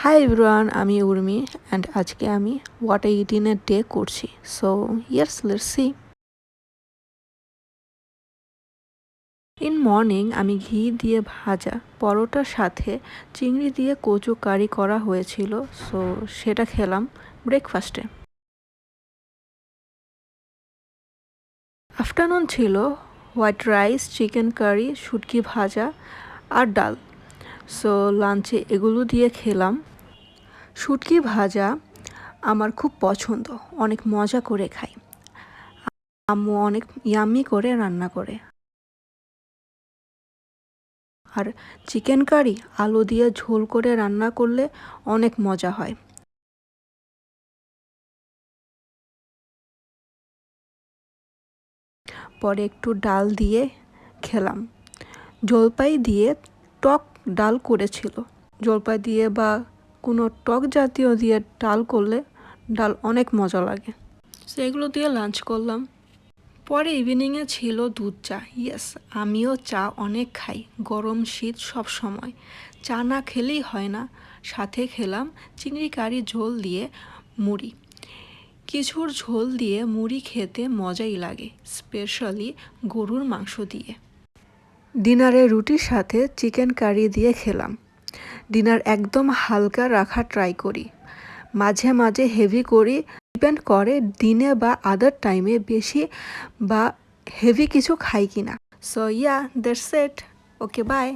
Hi everyone, আমি Urmi and আজকে আমি what I eat in a day করছি। So yes, let's see. In morning আমি ঘি দিয়ে ভাজা পরোটার সাথে চিংড়ি দিয়ে কচু কারি করা হয়েছিল, সো সেটা খেলাম ব্রেকফাস্টে। আফটারনুন ছিল হোয়াইট রাইস, চিকেন কারি, শুটকি ভাজা আর ডাল। সো লাঞ্চে এগুলো দিয়ে খেলাম। শুটকি ভাজা আমার খুব পছন্দ, অনেক মজা করে খাই। আম্মু অনেক ইয়াম্মি করে রান্না করে। আর চিকেন কারি আলু দিয়ে ঝোল করে রান্না করলে অনেক মজা হয়। পরে একটু ডাল দিয়ে খেলাম। জলপাই দিয়ে টক ডাল করেছিল। জলপাই দিয়ে বা কোনো টক জাতীয় দিয়ে ডাল করলে ডাল অনেক মজা লাগে। সেগুলো দিয়ে লাঞ্চ করলাম। পরে ইভিনিংয়ে ছিল দুধ চা। ইয়েস, আমিও চা অনেক খাই, গরম শীত সব সময়। চা না খেলেই হয় না। সাথে খেলাম চিংড়ি কারি ঝোল দিয়ে মুড়ি। কিছুর ঝোল দিয়ে মুড়ি খেতে মজাই লাগে, স্পেশালি গরুর মাংস দিয়ে। ডিনারে রুটির সাথে চিকেন কারি দিয়ে খেলাম। ডিনার একদম হালকা রাখা ট্রাই করি, মাঝে মাঝে হেভি করি। ডিপেন্ড করে দিনে বা আদার টাইমে বেশি বা হেভি কিছু খাই কিনা। So yeah, that's it. Okay, by.